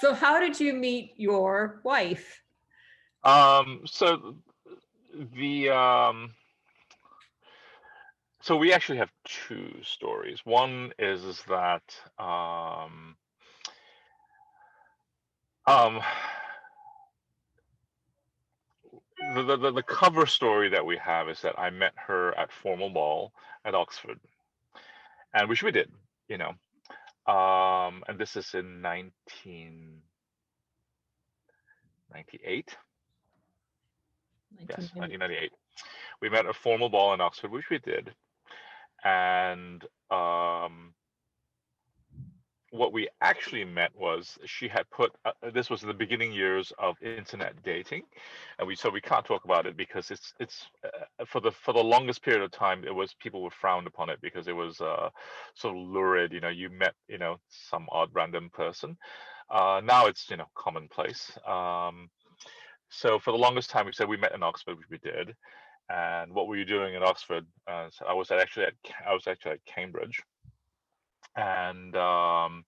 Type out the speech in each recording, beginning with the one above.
So how did you meet your wife? So the so we actually have two stories. One is that um, the cover story that we have is that I met her at formal ball at Oxford, and which we did, you know. And this is in 1998. Yes, 1990. 1998. We met at a formal ball in Oxford, which we did, and what we actually met was she had put this was the beginning years of internet dating, and we can't talk about it because it's for the longest period of time it was people were frowned upon it because it was so lurid. You met some odd random person. Now it's commonplace. So for the longest time we said we met in Oxford, which we did. And what were you doing in Oxford? So I was actually at Cambridge, and I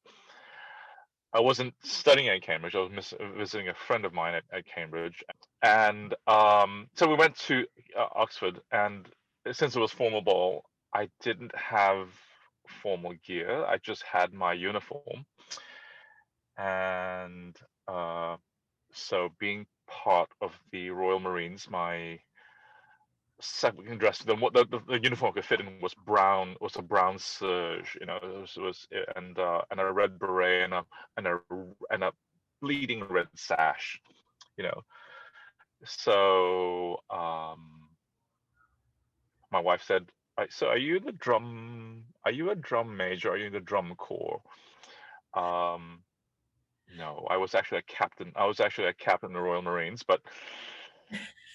wasn't studying at Cambridge. I was visiting a friend of mine at Cambridge, and so we went to Oxford. And since it was formal ball, I didn't have formal gear. I just had my uniform, and so being part of the Royal Marines, my second dress, the uniform I could fit in was a brown serge, and a red beret and a bleeding red sash, you know. So my wife said, "So are you the drum? Are you a drum major? Are you in the drum corps?" No, I was actually a captain. I was actually a captain in the Royal Marines, but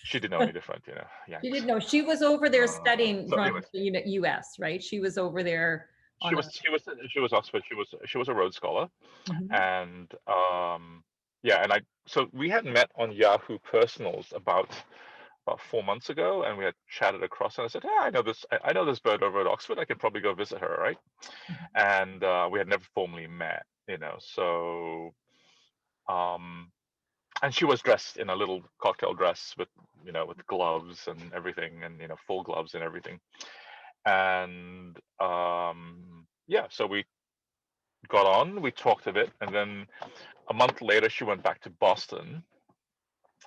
she didn't know any different, She Yanks. didn't know. She was over there studying So from anyways. the US, right? She was over there She on a. was she was Oxford. She was a Rhodes Scholar, Mhm. and yeah, and I so we had met on Yahoo Personals about 4 months ago, and we had chatted across, and I said, "Yeah, I know this bird over at Oxford. I can probably go visit her, right?" And we had never formally met, So and she was dressed in a little cocktail dress with gloves and everything, and full gloves and everything, and yeah, so we got on, we talked a bit, and then a month later she went back to Boston,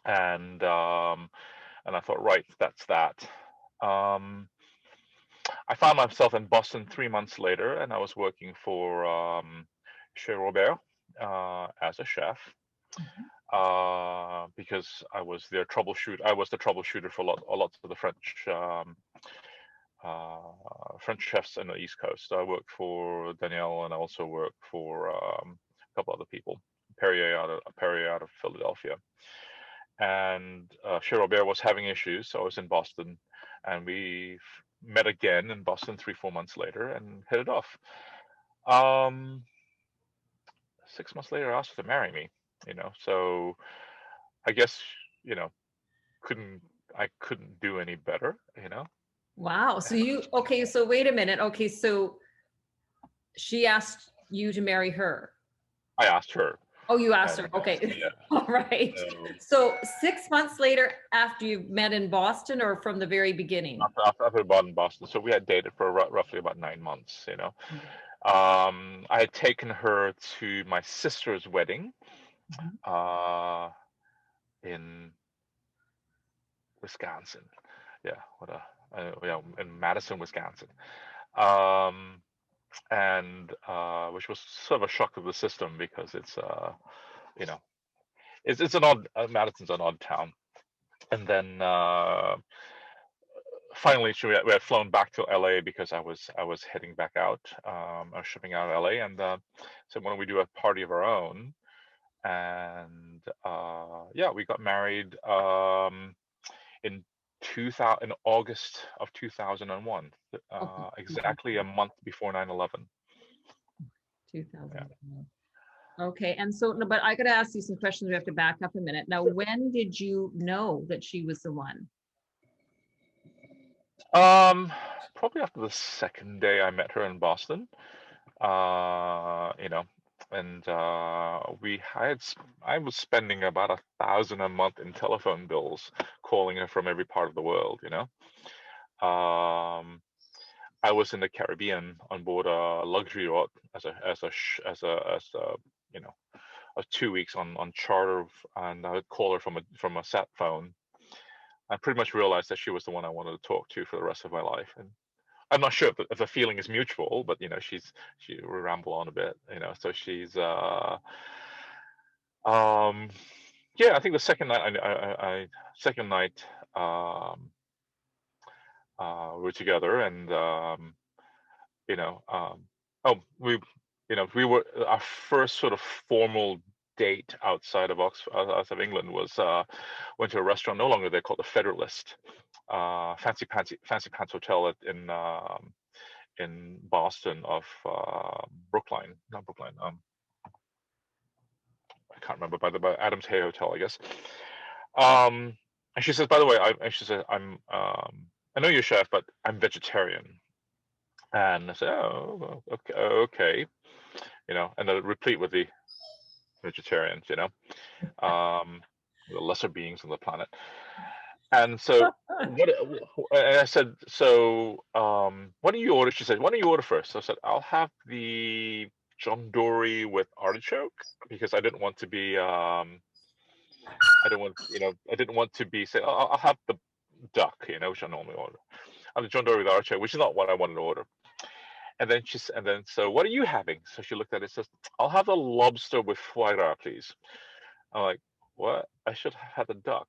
and I thought, right, that's that. I found myself in Boston 3 months later, and I was working for Chez Robert as a chef, because I was the troubleshooter for lots of the French chefs on the East Coast. I worked for Danielle, and I also worked for a couple other people, Perrier out of Philadelphia. And Chez Robert was having issues, so I was in Boston, and we met again in Boston 3-4 months later and hit it off. 6 months later, I asked her to marry me. So I guess you know I couldn't do any better. Wow. Okay, so wait a minute. Okay, so she asked you to marry her. I asked her, Oh, you asked her. and Okay. yeah, All right. so So 6 months later, after you met in Boston, or from the very beginning? after I bought in Boston, so we had dated for roughly about 9 months. I had taken her to my sister's wedding Mhm. uh, in Wisconsin. Yeah, yeah, in Madison, Wisconsin. Um, and which was sort of a shock to the system because you know, it's an odd Madison's an odd town. And then finally, we had flown back to LA because I was heading back out. I was shipping out of LA, and said, "Why don't we do a party of our own?" And yeah, we got married in 2000 in August of 2001, Okay. exactly a month before 9/11. Yeah. 2000. Okay. And so, no, but I got to ask you some questions. We have to back up a minute. Now, when did you know that she was the one? Probably after the second day I met her in Boston. Uh, you know, and I was spending about $1,000 a month in telephone bills, calling her from every part of the world. I was in the Caribbean on board a luxury yacht as a you know 2 weeks on charter, and I would call her from a sat phone. I pretty much realized that she was the one I wanted to talk to for the rest of my life, and I'm not sure if the feeling is mutual, but she we ramble on a bit, so she's um yeah, I think the second night second night um we were together, and you know oh we were our first sort of formal date outside of outside of England was went to a restaurant no longer there called the Federalist, fancy pants hotel in Boston of Brookline, not Brookline. I can't remember, by Adams Hay Hotel, I guess. And she says, by the way, she said, I know you're a chef, but I'm vegetarian. And I said, oh, okay, okay, and then replete with the vegetarians, the lesser beings on the planet. And so and I said, so what do you order? She said, why don't you order first? So I said, I'll have the John Dory with artichoke, because I didn't want to be I didn't want to be say, oh, I'll have the duck, which I normally order. I'll have the John Dory with artichoke, which is not what I wanted to order. And then so what are you having? So she looked at it and says, I'll have the lobster with foie gras, please. I'm like, what? I should have had the duck,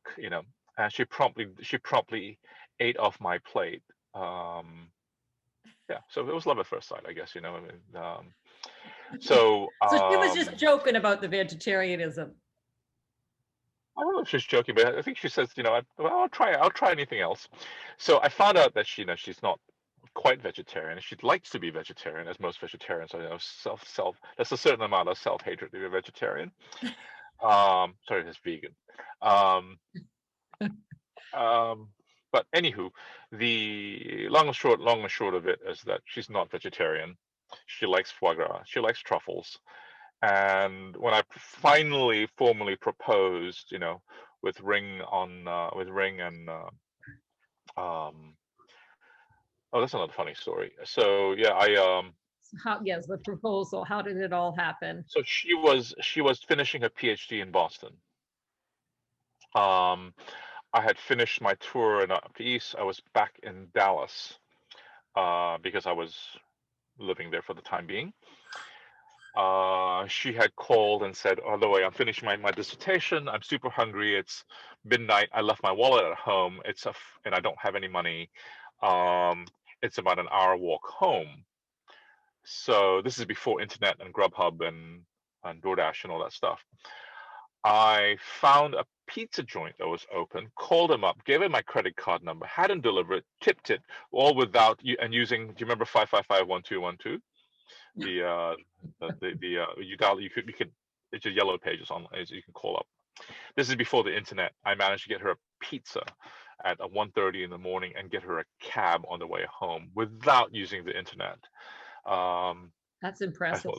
And she promptly ate off my plate. Yeah, so it was love at first sight, I guess, I mean, so she was just joking about the vegetarianism. I don't know if she's joking, but I think she says, I'll try anything else. So I found out that she's not quite vegetarian. She likes to be vegetarian, as most vegetarians are. There's a certain amount of self-hatred to be a vegetarian. Sorry, that's vegan. But anywho, the long and short of it is that she's not vegetarian. She likes foie gras. She likes truffles. And when I finally formally proposed, with ring and oh, that's another funny story. So yeah, Yes, the proposal. How did it all happen? so she was finishing her PhD in Boston. I had finished my tour in up east. I was back in Dallas because I was living there for the time being. She had called and said, "Oh, the way I'm finishing my dissertation. I'm super hungry. It's midnight. I left my wallet at home. And I don't have any money. It's about an hour walk home." So this is before internet and Grubhub and DoorDash and all that stuff. I found a pizza joint that was open, called him up, gave him my credit card number, had him deliver it, tipped it, all without and using. Do you remember 555-1212? You dial, you could it's your yellow pages online, you can call up. This is before the internet. I managed to get her a pizza at 1:30 in the morning and get her a cab on the way home without using the internet. That's impressive.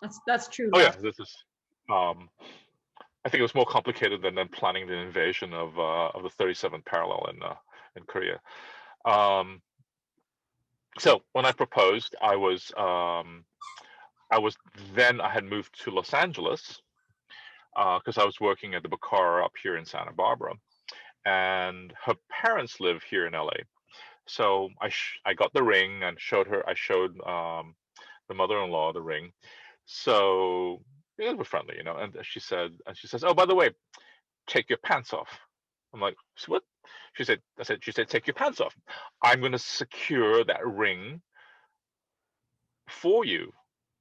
I That's true. Oh yeah, this is. I think it was more complicated than planning the invasion of the 37th parallel in Korea. So when I proposed, I had moved to Los Angeles because I was working at the Bacar up here in Santa Barbara, and her parents live here in LA. So I got the ring and showed her. I showed the mother-in-law the ring. So they were friendly, And she says, "Oh, by the way, take your pants off." I'm like, "What?" She said, "Take your pants off. I'm going to secure that ring for you."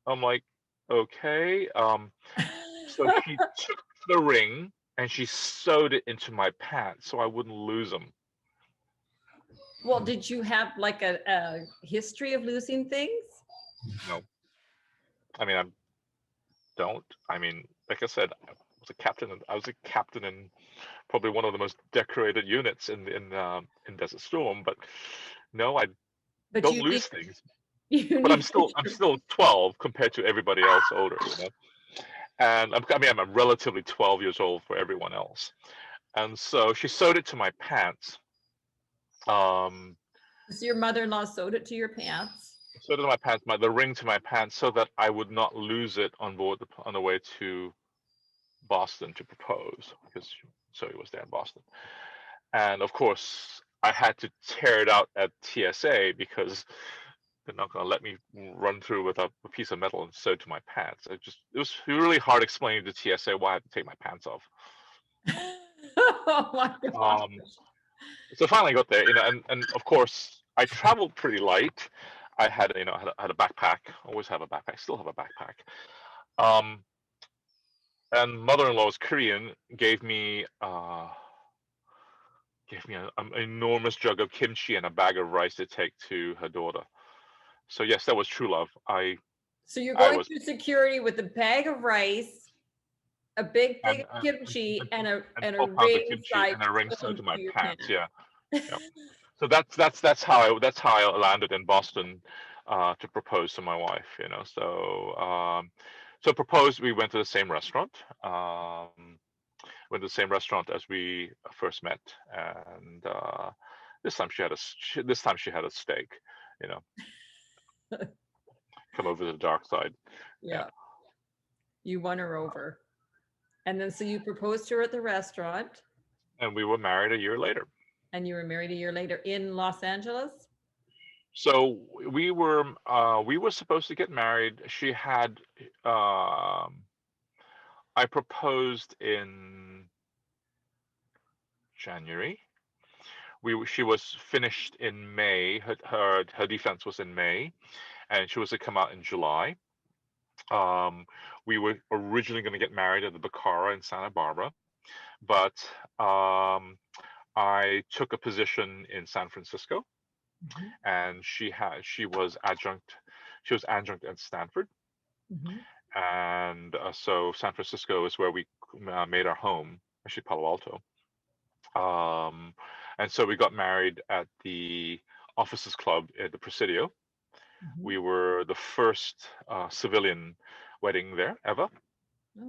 I'm like, "Okay." So she took the ring and she sewed it into my pants so I wouldn't lose them. Well, did you have like a history of losing things? No. I mean, like I said, I was a captain in probably one of the most decorated units in Desert Storm, but no, I don't lose things. You but I'm need still I'm still 12 compared to everybody else older, you know. And I'm relatively 12 years old for everyone else. And so she sewed it to my pants. Um, So your mother-in-law sewed it to your pants. Sewed it to my pants, the ring to my pants, so that I would not lose it on board on the way to Boston to propose, because Zoe was there in Boston. And of course, I had to tear it out at TSA because they're not going to let me run through with a piece of metal and sew to my pants. It was really hard explaining to TSA why I had to take my pants off. Oh my God. Um, so finally I got there, you know, and of course I traveled pretty light. I had, you know, had a backpack. Always have a backpack. Still have a backpack. Um, and mother-in-law's Korean gave me an enormous jug of kimchi and a bag of rice to take to her daughter. So yes, that was true love. So you're I going was through security with a bag of rice, a big thing and of kimchi, and a 12 pounds of ring kimchi side and a ring sewed sewn to my to your pants. pants. Yeah, yeah. So that's how I landed in Boston to propose to my wife. You know, so proposed. We went to the same restaurant. Went to the same restaurant as we first met, and this time she had a steak. You know, come over to the dark side. Yeah, Yeah, you won her over. And then so you proposed to her at the restaurant, and we were married a year later. and you were married a year later in Los Angeles. So we were supposed to get married. She had I proposed in January. She was finished in May. Her defense was in May, and she was to come out in July. Um, we were originally going to get married at the Bacara in Santa Barbara, but I took a position in San Francisco, Mhm, and she was adjunct at Stanford, mhm. and so San Francisco is where we made our home, actually Palo Alto. Um, and so we got married at the Officers Club at the Presidio. Mhm. We were the first civilian wedding there ever.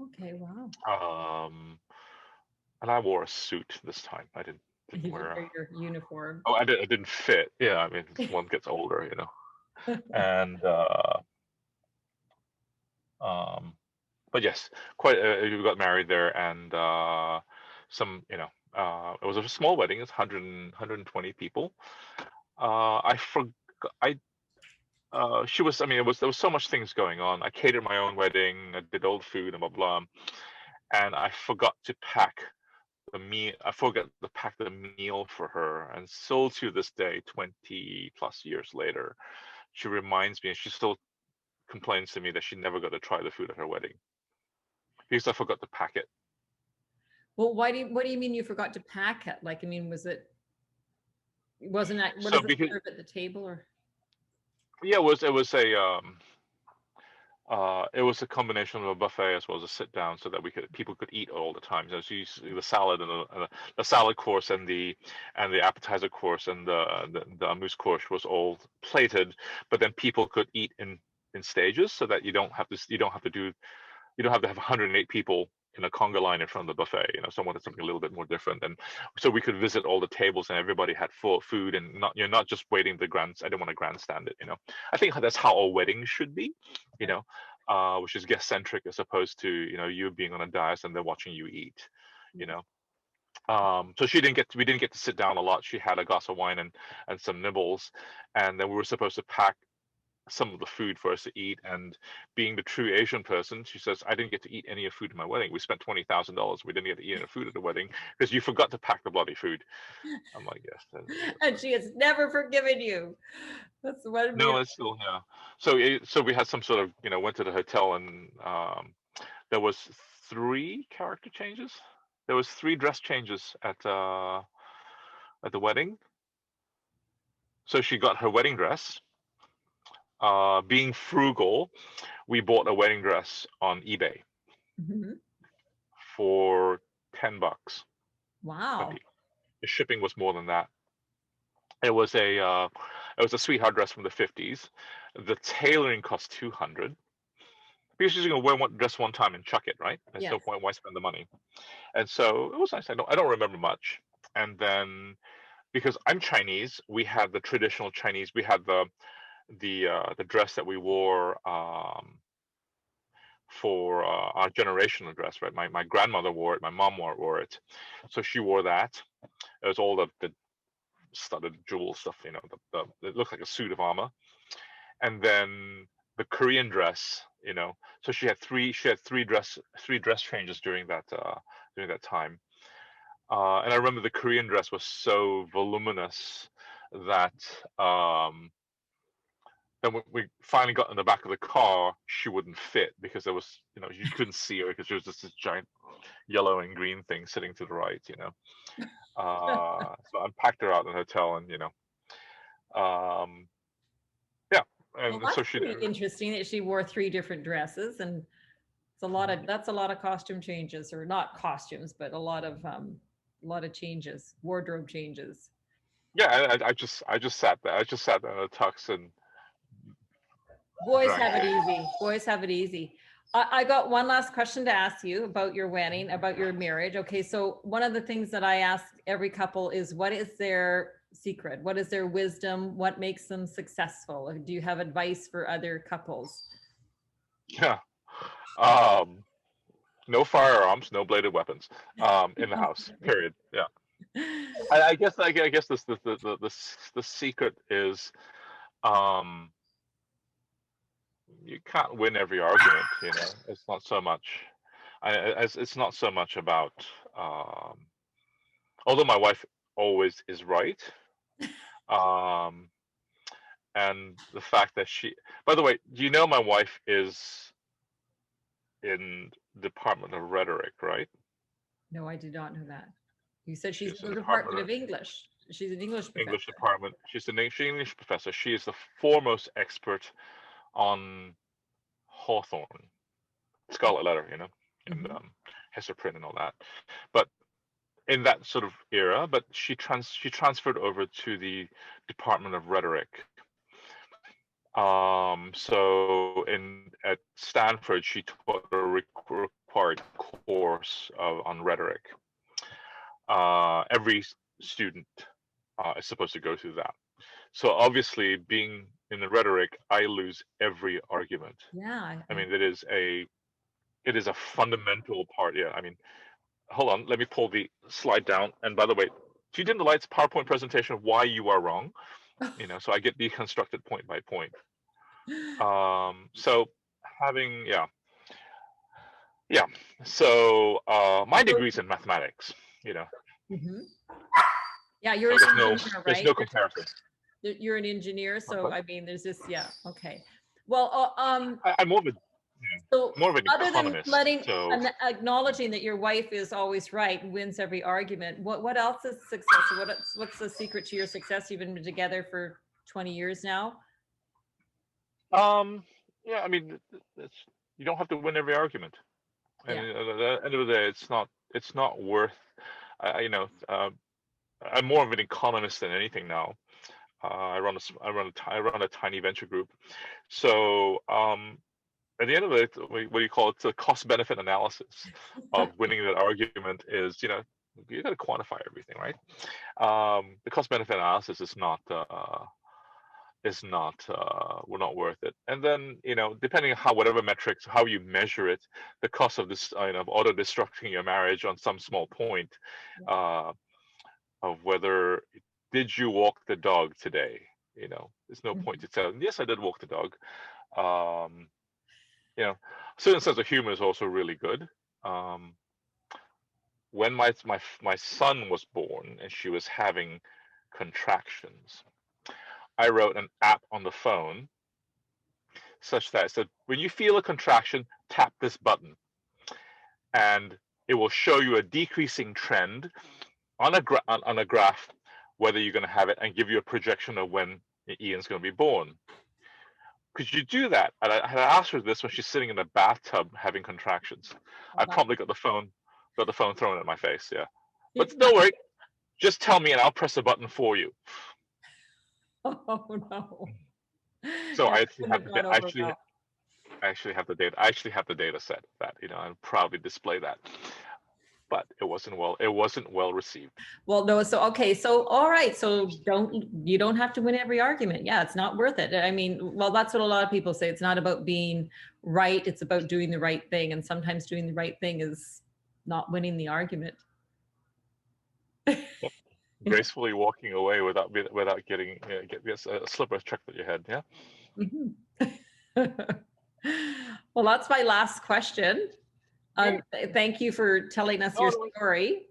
Okay, wow. Um, and I wore a suit this time. I didn't You wear didn't a. wear your uniform. Oh, I didn't fit. Yeah, I mean, one gets older, you know. And um, but yes, quite. We got married there, and some, you know, it was a small wedding. It's 120 people. I forgot. I She was. I mean, there was so much things going on. I catered my own wedding. I did all the food and blah blah. And I forgot to pack the meal. I forgot to pack the meal for her. And still to this day, 20 plus years later, she reminds me, and she still complains to me that she never got to try the food at her wedding because I forgot to pack it. Well, what do you mean you forgot to pack it? Like, I mean, wasn't that, what So does it because serve at the table or? yeah, it was a combination of a buffet as well as a sit down, so that people could eat all the time. So you see the salad and the salad course and the appetizer course and the amuse course was all plated, but then people could eat in stages, so that you don't have to have 108 people in a conga line in front of the buffet. You know, someone wanted something a little bit more different, and so we could visit all the tables, and everybody had full food, and you're not just waiting the grand. I don't want to grandstand it. You know, I think that's how a wedding should be. You know, which is guest centric as opposed to, you know, you being on a dais and they're watching you eat. You know. So we didn't get to sit down a lot. She had a glass of wine and some nibbles, and then we were supposed to pack some of the food for us to eat. And being the true Asian person, she says, I didn't get to eat any of food at my wedding. We spent $20,000. We didn't get to eat any food at the wedding because you forgot to pack the bloody food. I'm like, yes. And she has never forgiven you. That's one No, miracle. it's still, yeah. So we had some sort of, you know, went to the hotel, and there was 3 character changes. There was 3 dress changes at the wedding. So she got her wedding dress. Being frugal, we bought a wedding dress on eBay Mhm. for $10. Wow. The shipping was more than that. It was a sweetheart dress from the 50s. The tailoring cost 200 because she's going to wear one dress one time and chuck it, right? There's Yes. no point. Why spend the money? And so it was nice. I don't remember much. And then because I'm Chinese, we had the traditional Chinese. We had the dress that we wore for our generational dress, right? My grandmother wore it. My mom wore it. So she wore that. It was all the studded jewel stuff, you know. It looked like a suit of armor. And then the Korean dress, you know. So she had three dress changes during that time. And I remember the Korean dress was so voluminous that then when we finally got in the back of the car, she wouldn't fit because there was, you know, you couldn't see her because she was just this giant yellow and green thing sitting to the right, you know. So I packed her out in the hotel, and you know, yeah, and Well, so that's she. pretty interesting that she wore 3 different dresses, and it's a lot of that's a lot of costume changes, or not costumes, but a lot of changes, wardrobe changes. Yeah, I just sat there. I just sat there in a tux and Boys drank. have it easy. Boys have it easy. I got one last question to ask you about your wedding, about your marriage. Okay, so one of the things that I ask every couple is, what is their secret? What is their wisdom? What makes them successful? Do you have advice for other couples? Yeah. No firearms, no bladed weapons in the house. Period. Yeah. I guess the secret is you can't win every argument. You know, it's not so much. It's not so much about. Although my wife always is right, um, and the fact that she. By the way, do you know my wife is in Department of Rhetoric, right? No, I did not know that. You said she's She's in in the Department Department of of English. She's an English professor. English department. She's an English professor. She is the foremost expert on Hawthorne, Scarlet Letter, you know, and Hester Prynne and all that. But in that sort of era, but she transferred over to the Department of Rhetoric. So at Stanford, she taught a required course on rhetoric. Every student is supposed to go through that. So obviously, being in the rhetoric, I lose every argument. Yeah. I mean, it is a fundamental part. Yeah. I mean, hold on, let me pull the slide down. And by the way, she did the lights PowerPoint presentation of why you are wrong. You know, so I get deconstructed point by point. So having yeah. So my degree's in mathematics. You know. Yeah, you're So an engineer, right? there's no comparison. You're an engineer, so I mean, there's this. Yeah. Okay. Well, I'm more of an other than economist. acknowledging that your wife is always right and wins every argument, what else is success? What's the secret to your success? You've been together for 20 years now. Yeah, I mean, you don't have to win every argument. And Yeah. at the end of the day, it's not worth. You know, I'm more of an economist than anything now. I run a tiny venture group. So at the end of it, what do you call it? The cost benefit analysis of winning that argument is, you know, you got to quantify everything, right? The cost benefit analysis is not not worth it. And then, you know, depending on whatever metrics, how you measure it, the cost of this, you know, of auto destructing your marriage on some small point, of whether did you walk the dog today? You know, there's no point to tell. Yes, I did walk the dog. You know, certain sense of humor is also really good. When my son was born and she was having contractions, I wrote an app on the phone such that it said, when you feel a contraction, tap this button, and it will show you a decreasing trend on a graph, whether you're going to have it, and give you a projection of when Ian's going to be born. Could you do that? And I had asked her this when she's sitting in the bathtub having contractions. I promptly got the phone thrown at my face. Yeah, but don't worry, just tell me and I'll press a button for you. Oh no. So I Couldn't have gone over well. actually have the data. I actually have the data set that, and proudly display that. But it wasn't well received. Well, no, so, okay, so, all right, so you don't have to win every argument. Yeah, it's not worth it. I mean, well, that's what a lot of people say. It's not about being right, it's about doing the right thing. And sometimes doing the right thing is not winning the argument. Gracefully walking away without getting a slipper chucked at your head. Yeah. Mhm. Well, that's my last question. Thank you for telling us your No, story.